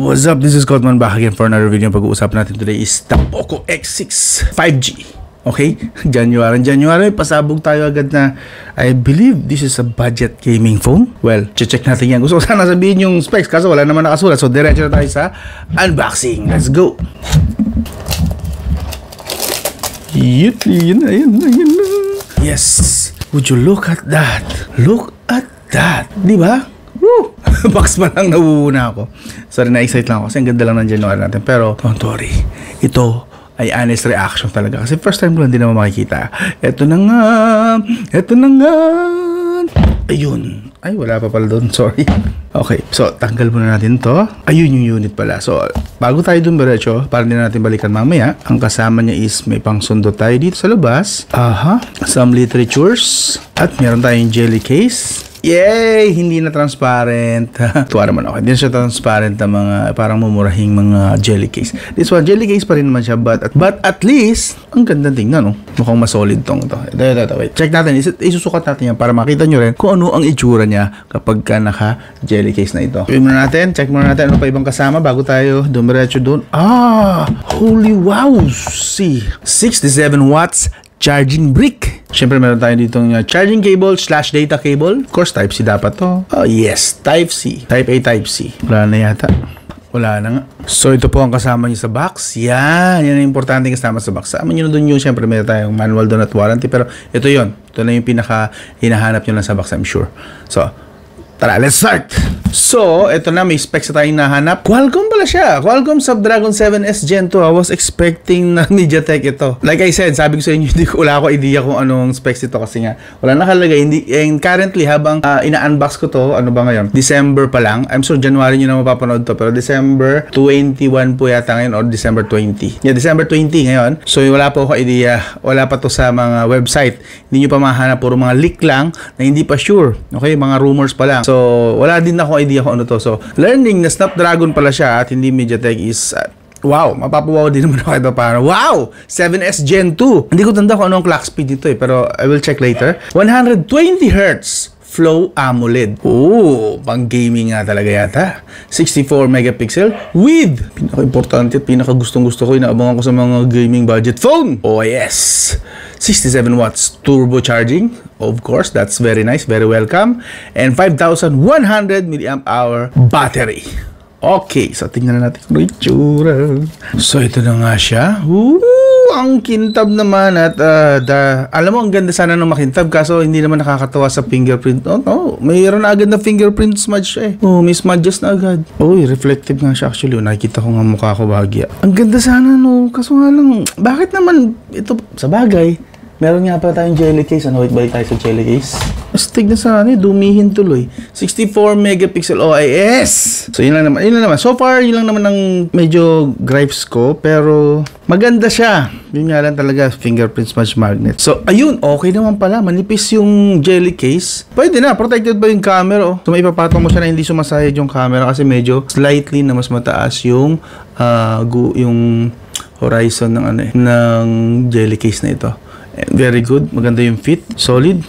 What's up? This is Cotman back again for another video. Pag-uusapan natin today is the Poco X6 5G. Okay? January, pasabog tayo agad na I believe this is a budget gaming phone. Well, check natin yan. Gusto ko sana sabihin yung specs kaso wala naman nakasulat. So, diretso na tayo sa unboxing. Let's go! Yun. Yes! Would you look at that? Look at that! Diba? Woo! Box pa lang nauuna ako. Sorry, na-excite lang ako kasi ang ganda lang ng January natin. Pero, don't worry. Ito ay honest reaction talaga. Kasi first time ko lang din naman makikita. Ito na nga. Ayun. Ay, wala pa pala doon. Sorry. Okay. So, tanggal muna natin to. Ayun yung unit pala. So, bago tayo doon diretso, para din natin balikan mamaya, ang kasama niya is may pangsundo tayo dito sa labas. Some literatures. At meron tayong jelly case. Yay! Hindi na transparent. Tuwa naman ako. Hindi na siya transparent na mga parang mumurahing mga jelly case. This one, jelly case pa rin naman siya. But at least, ang ganda tingnan, no? Mukhang masolid tong to. Ito. Wait. Check natin. Isusukat natin yan para makita nyo rin kung ano ang itsura niya kapag ka naka-jelly case na ito. Check muna natin ano pa ibang kasama bago tayo dumiretso doon. Holy wow! See, 67 watts charging brick. Siyempre meron tayo ditong charging cable / data cable. Of course, Type-C dapat to. Oh yes, Type-C. Type A, Type-C. Wala na yata. Wala na nga. So ito po ang kasama niyo sa box. Yan ang importante kasama sa box. Sama niyo na doon yung siyempre meron tayong manual doon at warranty. Pero ito yon. Ito na yung pinaka hinahanap nyo lang sa box, I'm sure. So, tara, let's start! So, ito na, may specs na tayong nahanap. Qualcomm pala siya. Qualcomm Snapdragon 7S Gen 2. I was expecting na MediaTek ito. Like I said, sabi ko sa inyo, wala ako idea kung anong specs ito kasi nga, wala nakalagay. And currently, habang ina-unbox ko to, ano ba ngayon? December pa lang. I'm sure January nyo na mapapanood to. Pero December 21 po yata ngayon or December 20. Yeah, December 20 ngayon. So, wala po ako idea. Wala pa to sa mga website. Hindi nyo pa mahanap. Puro mga leak lang na hindi pa sure. Okay? Mga rumors pa lang. So, wala din ako idea kung ano to. So, learning na Snapdragon pala siya at hindi MediaTek is wow, mapapawaw din naman ako ito para wow, 7S Gen 2. Hindi ko tanda kung anong clock speed dito pero I will check later. 120 Hz Flow AMOLED. Pang gaming nga talaga yata. 64 megapixel with pinaka-importante at pinaka-gustong-gusto ko, inaabangan ko sa mga gaming budget phone. Oh yes! 67 watts turbo charging. Of course, that's very nice, very welcome. And 5,100 mAh battery. Okay, so tingnan na natin kung itsura. So ito na nga siya. Ang kintab naman at alam mo ang ganda sana ng makintab kaso hindi naman nakakatawa sa fingerprint. Mayroon na agad na fingerprint smudge siya eh. May smudges na agad. Reflective nga siya actually. Nakikita ko nga mukha ko bahagya. Ang ganda sana no, kaso nga lang bakit naman ito sa bagay? Meron nga pala tayong jelly case. Wait, balik tayo sa jelly case. Astig na sana dumihin tuloy. 64 megapixel OIS. So yun lang naman. So far, yun lang naman ang medyo gripes ko. Pero maganda siya. Yun nga lang talaga, fingerprint smudge magnet. So ayun, okay naman pala. Manipis yung jelly case. Pwede na, protected pa yung camera. So may ipapatong mo siya na hindi sumasayad yung camera kasi medyo slightly na mas mataas yung horizon ng jelly case na ito. Very good. Maganda yung fit. Solid.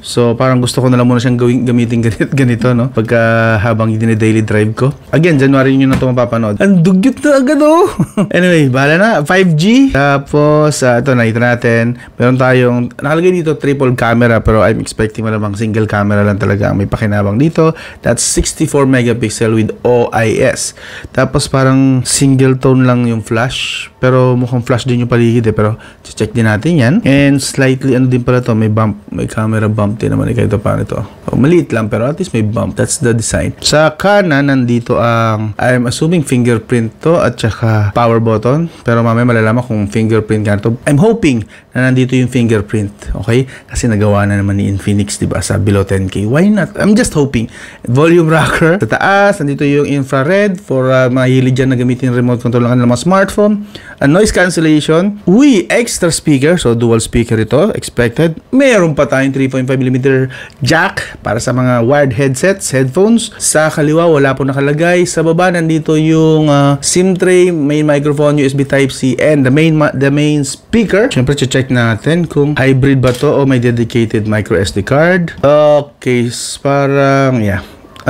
So, parang gusto ko na lang muna siyang gamitin ganito, no? Pagka habang daily drive ko. Again, January nyo na ito mapapanood. Ang dugyot na agad, Anyway, bahala na. 5G. Tapos, ito, nakita natin. Meron tayong, nakalagay dito, triple camera. Pero I'm expecting malamang single camera lang talaga ang may pakinabang dito. That's 64 megapixel with OIS. Tapos, parang single tone lang yung flash. Pero mukhang flash din yung paligid Pero, check din natin yan. And slightly, din pala to, may bump, may camera bump din naman. Ito paano ito. Maliit lang pero at least may bump. That's the design. Sa kanan, nandito ang I'm assuming fingerprint to at saka power button. Pero mamaya malalaman kung fingerprint ka to. I'm hoping na nandito yung fingerprint. Okay? Kasi nagawa na naman ni Infinix, diba? Sa below 10K. Why not? I'm just hoping. Volume rocker. Sa taas, nandito yung infrared for mahilig dyan na gamitin remote control ng mga smartphone. Noise cancellation. Extra speaker. So, dual speaker ito. Expected. Meron pa tayong 3.5mm jack para sa mga wired headsets, headphones. Sa kaliwa, wala po nakalagay. Sa baba, nandito yung SIM tray, main microphone, USB Type-C, and the main speaker. Siyempre, check natin kung hybrid ba to o may dedicated micro SD card. Okay, parang, yeah.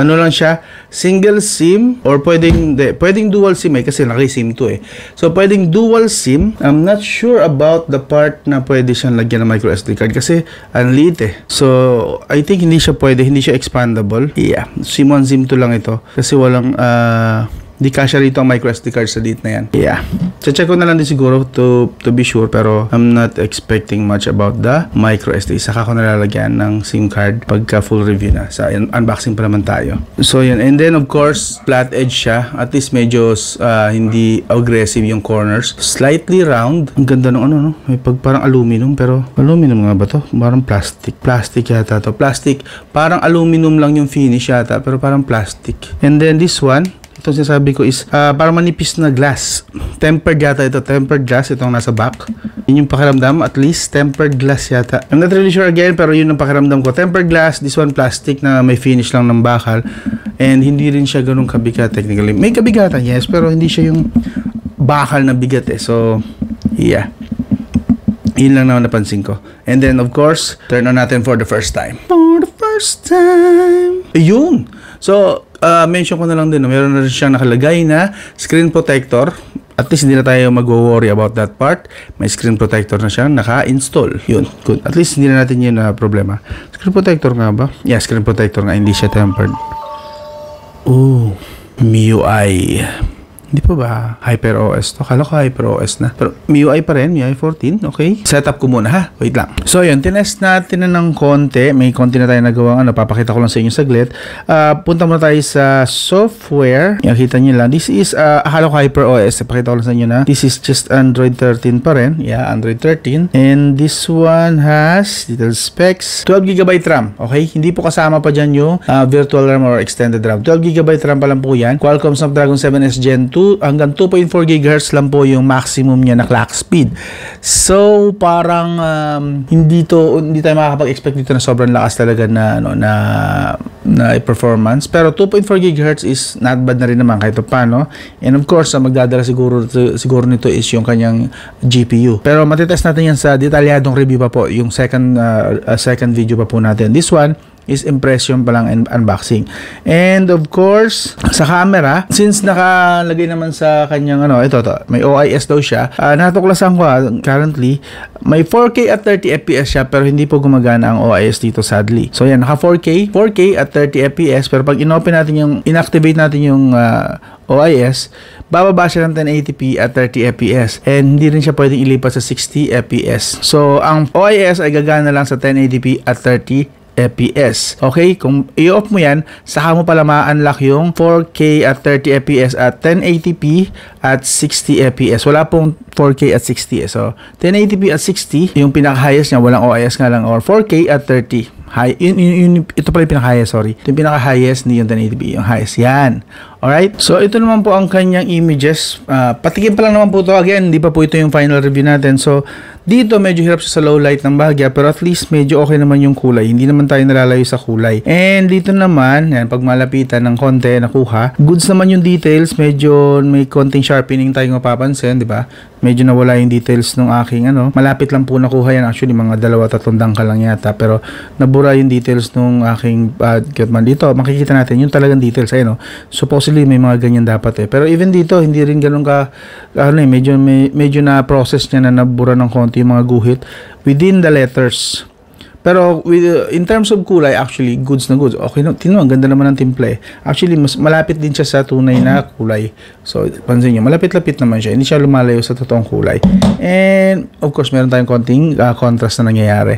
ano lang siya, single SIM or pwedeng dual SIM kasi naka-SIM to So pwedeng dual SIM. I'm not sure about the part na pwede siyang lagyan ng micro SD card kasi ang liit So I think hindi siya expandable. Yeah, SIM 1 SIM 2 lang ito kasi walang di kasya rito ang micro SD card sa date na yan. Yeah. Check ko na lang din siguro to be sure pero I'm not expecting much about the micro SD. Saka ko nalalagyan ng SIM card pagka full review na. Sa unboxing pa naman tayo. So yun. And then of course, flat edge siya. At least medyo hindi aggressive yung corners. Slightly round. Ang ganda ng no? May parang aluminum pero aluminum nga ba to? Parang plastic. Plastic yata to. Plastic. Parang aluminum lang yung finish yata pero parang plastic. And then this one, ito sinasabi ko is parang manipis na glass. Tempered yata ito. Tempered glass. Itong nasa back. Yun yung pakiramdam. At least tempered glass yata. I'm not really sure again pero yun ang pakiramdam ko. Tempered glass. This one plastic na may finish lang ng bakal. And hindi rin siya ganun kabigat technically. May kabigatan yes pero hindi siya yung bakal na bigat So yeah. Yun lang naman napansin ko. And then of course turn on natin for the first time. For the first time. Ayun. So mention ko na lang din, meron na rin siyang nakalagay na screen protector. At least hindi na tayo mag-worry about that part. May screen protector na siya naka-install. Yun, good. At least hindi na natin yun na problema. Screen protector nga ba? Yeah, screen protector nga. Hindi siya tempered. Oh, MIUI. Hindi pa ba HyperOS to? Kala ko HyperOS na. Pero MIUI pa rin, MIUI 14. Okay. Setup ko muna ha. Wait lang. So yun, tinest natin na ng konti. May konti na tayo nagawang papakita ko lang sa inyo saglit. Punta muna tayo sa software. Yan, kita nyo lang. This is, akala ko HyperOS. Pakita ko lang sa inyo na. This is just Android 13 pa rin. Yeah, Android 13. And this one has little specs. 12GB RAM. Okay? Hindi po kasama pa dyan yung virtual RAM or extended RAM. 12GB RAM pa lang po yan. Qualcomm Snapdragon 7S Gen 2 hanggang 2.4 GHz lang po yung maximum niya na clock speed. So parang hindi tayo makakapag-expect dito na sobrang lakas talaga na performance. Pero 2.4 GHz is not bad na rin naman kahit paano. And of course, magdadala siguro nito is yung kanyang GPU. Pero matitest natin yan sa detalyadong review pa po, yung second video pa po natin. This one is impression pa lang and unboxing. And of course, sa camera, since nakalagay naman sa kanyang ito, may OIS daw siya. Natuklasan ko currently, may 4K at 30 FPS siya pero hindi po gumagana ang OIS dito sadly. So yan, naka 4K at 30 FPS pero pag inactivate natin yung OIS, bababa siya ng 1080p at 30 FPS and hindi rin siya pwedeng ilipat sa 60 FPS. So ang OIS ay gagana lang sa 1080p at 30 FPS. Okay? Kung i-off mo yan, saka mo pala ma-unlock yung 4K at 30 FPS at 1080p at 60 FPS. Wala pong 4K at 60. So, 1080p at 60, yung pinaka-highest niya, walang OIS nga lang, or 4K at 30. Ito pala yung pinaka-highest, sorry. Ito yung pinaka-highest, hindi yung 1080p, yung highest. Yan. Alright? So, ito naman po ang kanyang images. Patikim pa lang naman po ito. Again, hindi pa po ito yung final review natin. So, dito medyo hirap siya sa low light ng bahagya pero at least medyo okay naman yung kulay. Hindi naman tayo nalalayo sa kulay. And dito naman, yan, pag malapitan ng konti nakuha, goods naman yung details. Medyo may konting sharpening tayong mapapansin, di ba? Medyo nawala yung details ng aking malapit lang po nakuha yan. Actually, mga 2-3 dangkal lang yata. Pero nabura yung details ng aking man dito. Makikita natin yung talagang details. Ayun, supposedly may mga ganyan dapat pero even dito, hindi rin ganun medyo na process niya na nabura ng konti yung mga guhit within the letters. Pero in terms of kulay, actually, goods na goods. Okay, ang ganda naman ng timple. Actually, mas malapit din siya sa tunay na kulay. So, pansin nyo, malapit-lapit naman siya. Hindi siya lumalayo sa totoong kulay. And, of course, meron tayong konting contrast na nangyayari.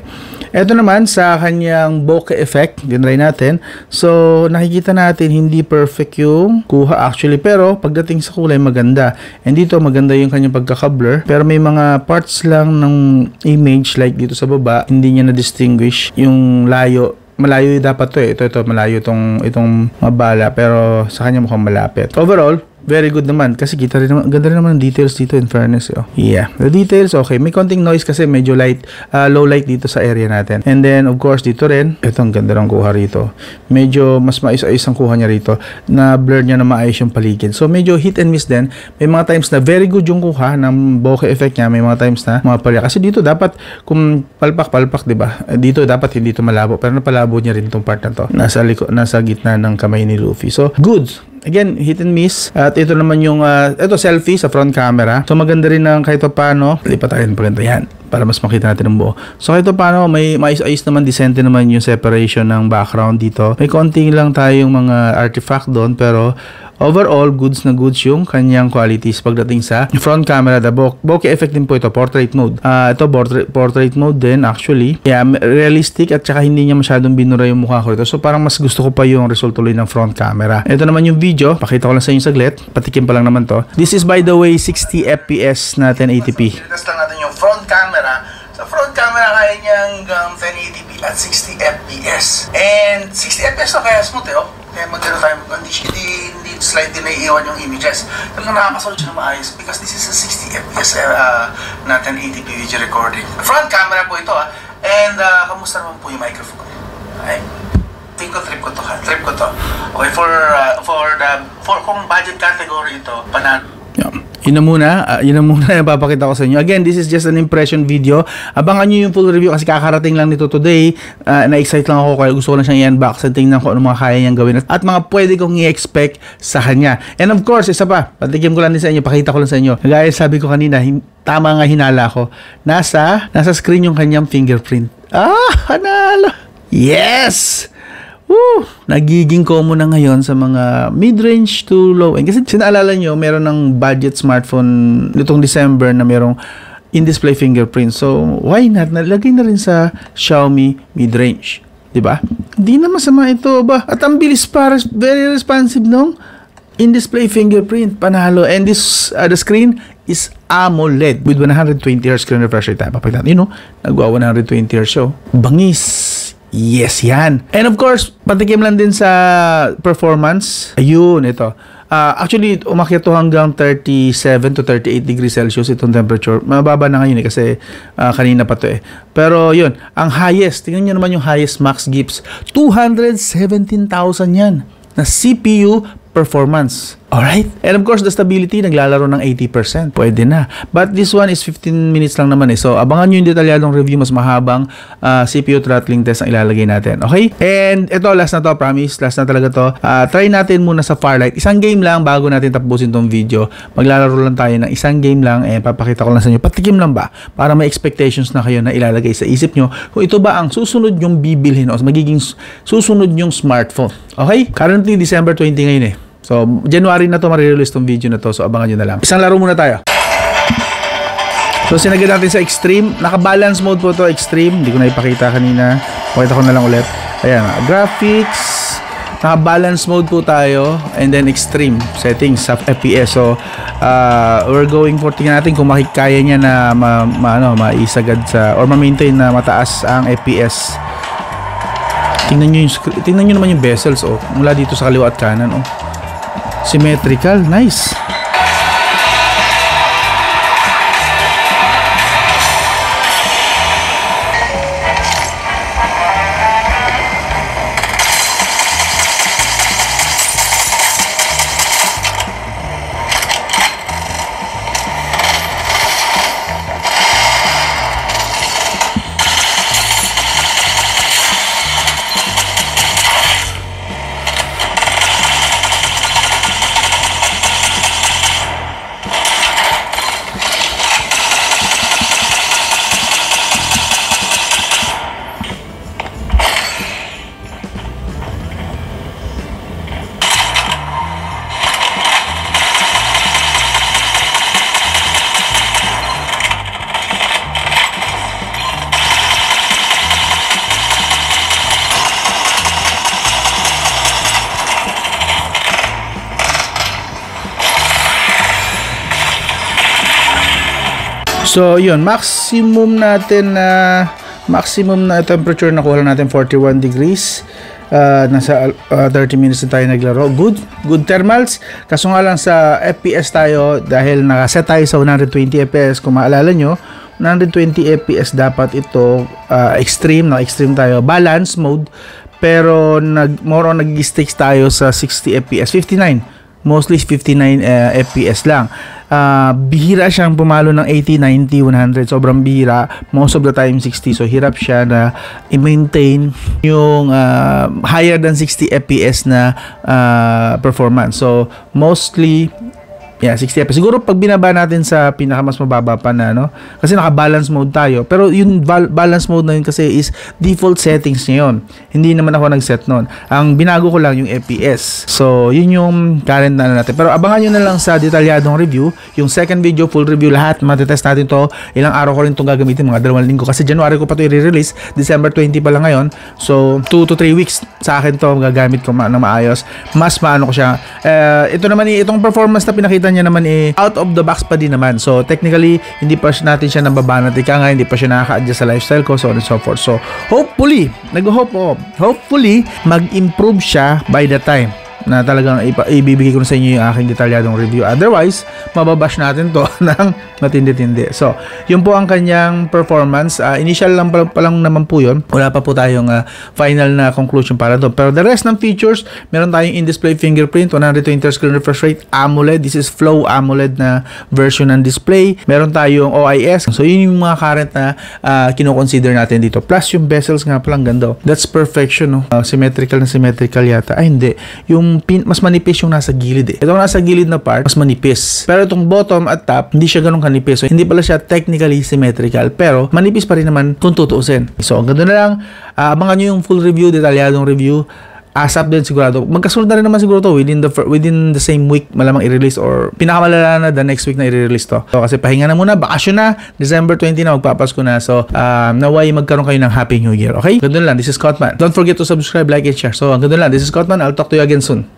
Ito naman, sa kanyang bokeh effect, dinry natin. So, nakikita natin, hindi perfect yung kuha actually. Pero, pagdating sa kulay, maganda. And dito, maganda yung kanyang pagkaka-blur. Pero may mga parts lang ng image, like dito sa baba, hindi niya na-distinguish yung malayo dapat to ito malayo itong mabala pero sa kanya mukhang malapit. Overall, very good naman. Kasi kita rin naman, ganda rin naman ng details dito in fairness. Oh. Yeah, the details, okay. May konting noise kasi medyo light, low light dito sa area natin. And then, of course, dito rin, ito ang ganda ng kuha rito. Medyo mas maayos-ayos ang kuha niya rito. Na blur niya na maayos yung paligid. So, medyo hit and miss din. May mga times na very good yung kuha ng bokeh effect niya. May mga times na mga palya. Kasi dito dapat, kung palpak, diba? Dito dapat hindi ito malabo. Pero napalabo niya rin itong part na to. Nasa gitna ng kamay ni Luffy. So, good. Again, hit and miss. At ito naman yung, ito selfie sa front camera. So, maganda rin ng kahit paano. Lipat tayo ng paganda yan para mas makita natin ang buo. So, kahit paano, may maayos-ayos naman, decente naman yung separation ng background dito. May konting lang tayong mga artifact doon, pero overall, goods na goods yung kanyang qualities pagdating sa front camera. The bokeh effect din po ito, portrait mode. Ito, portrait mode din actually. Yeah, realistic at saka hindi niya masyadong binura yung mukha ko ito. So, parang mas gusto ko pa yung result tuloy ng front camera. Ito naman yung video. Pakita ko lang sa inyo saglit. Patikim pa lang naman to. This is by the way, 60 FPS na 1080p. Test lang natin yung front camera. Sa front camera, kaya niya hanggang 1080p at 60 FPS. And 60 FPS na kaya smooth eh, oh. Kaya magdala tayo, hindi slide din na iiwan yung images. Talagang nakakasunod siya na maayos because this is a 60 FPS na 1080p video recording. Front camera po ito, and kamusta naman po yung microphone? Okay. Trip ko to. Okay, for kung budget category ito, panalo. Yeah. Yun na muna yung papakita ko sa inyo. Again, this is just an impression video. Abangan nyo yung full review kasi kakarating lang nito today. Na-excite lang ako kaya gusto ko lang siyang i-unbox at tingnan ko ano mga kaya niyang gawin at mga pwede kong i-expect sa kanya. And of course, isa pa, patikim ko lang din sa inyo, pakita ko lang sa inyo. Gaya sabi ko kanina, tama nga hinala ko. Nasa screen yung kanyang fingerprint. Hanalo! Yes! Woo! Nagiging common na ngayon sa mga mid-range to low-end. Kasi sinaalala nyo, meron ng budget smartphone nitong December na merong in-display fingerprint. So, why not? Nalagay na rin sa Xiaomi mid-range. Diba? Hindi na masama ito ba? At ang bilis para, very responsive nung in-display fingerprint. Panalo. And this, the screen is AMOLED with 120Hz screen refresh rate. Papagtan, nagwa 120Hz show. Bangis. Yes, yan. And of course, patikim lang din sa performance. Ayun, ito. Actually, umakyat to hanggang 37 to 38 degrees Celsius itong temperature. Mababa na ngayon kasi kanina pa to eh. Pero yun, ang highest, tingnan nyo naman yung highest max gips. 217,000 yan na CPU performance. Alright? And of course, the stability, naglalaro ng 80%. Pwede na. But this one is 15 minutes lang naman eh. So, abangan nyo yung detalyadong review. Mas mahabang CPU throttling test ang ilalagay natin. Okay? And ito, last na to. Promise. Last na talaga to. Try natin muna sa Farlight. Isang game lang bago natin tapusin tong video. Maglalaro lang tayo ng isang game lang. And papakita ko lang sa inyo. Patikim lang ba? Para may expectations na kayo na ilalagay sa isip nyo. Kung ito ba ang susunod yung bibilhin o magiging susunod yung smartphone. Okay? Currently, December 20 ngayon eh. So, January na to marirelease tong video na to. So, abangan nyo na lang. Isang laro muna tayo. So, sinagad natin sa extreme. Naka-balance mode po to, extreme. Hindi ko na ipakita kanina. Pakita ko na lang ulit. Ayan, graphics. Naka-balance mode po tayo. And then extreme settings sa FPS. So, we're going for, tingnan natin kung makikaya niya na maisagad sa, or ma-maintain na mataas ang FPS. Tingnan nyo naman yung bezels, oh. Mula dito sa kaliwa at kanan, oh. Symmetrical, nice. So, yun, maximum na temperature nakuha natin 41 degrees. Nasa 30 minutes na tayo naglaro. Good thermals. Kaso nga lang sa FPS tayo, dahil nakaset tayo sa 120 FPS, kung maalala nyo, 120 FPS dapat ito extreme tayo. Balance mode, pero more on nag-sticks tayo sa 60 FPS. 59. Mostly 59 FPS lang. Bihira siyang pumalo ng 80, 90, 100. Sobrang bihira. Most of the time 60. So hirap siya na i-maintain yung higher than 60 FPS na performance. So mostly 60 FPS. Siguro pag binaba natin sa pinaka mas mababa pa na, no? Kasi naka-balance mode tayo. Pero yung balance mode na yun kasi is default settings niya yun. Hindi naman ako nag-set nun. Ang binago ko lang yung FPS. So, yun yung current na natin. Pero abangan nyo na lang sa detalyadong review. Yung second video, full review, lahat. Matetest natin to. Ilang araw ko rin itong gagamitin. Mga 2 linggo. Kasi January ko pa ito i-release. December 20 pa lang ngayon. So, 2 to 3 weeks sa akin to gagamit ko na maayos. Mas maano ko siya. Ito naman, itong performance na pinakita niya naman out of the box pa din naman. So technically hindi pa natin siya nababanat, hindi pa siya nakaka-adjust sa lifestyle ko, so on and so forth. So hopefully mag-improve siya by the time na talagang ibibigay ko na sa inyo yung aking detalyadong review. Otherwise, mababash natin to ng matindi-tindi. So, yun po ang kanyang performance. Initial lang pa lang naman po yun. Wala pa po tayong final na conclusion para doon. Pero the rest ng features, meron tayong in-display fingerprint, 120 screen refresh rate, AMOLED. This is Flow AMOLED na version ng display. Meron tayong OIS. So, yun yung mga current na kino-consider natin dito. Plus, yung bezels nga palang ganda. That's perfection, no? Symmetrical yata. Ay, hindi. Yung mas manipis yung nasa gilid Itong nasa gilid na part, mas manipis. Pero itong bottom at top, hindi siya ganun kanipis. So, hindi pala siya technically symmetrical. Pero, manipis pa rin naman kung tutuusin. So, ang ganda na lang. Abangan nyo yung full review, detalyadong review. ASAP din sigurado. Magkasunod na rin naman siguro to within the same week malamang i-release, or pinakamalala na the next week na i-release to. So, kasi pahinga na muna, bakasyon na, December 20 na, magpapasko na. So, naway magkaroon kayo ng Happy New Year. Okay? Ganda lang. This is Scottman. Don't forget to subscribe, like, and share. So, ganda lang. This is Scottman. I'll talk to you again soon.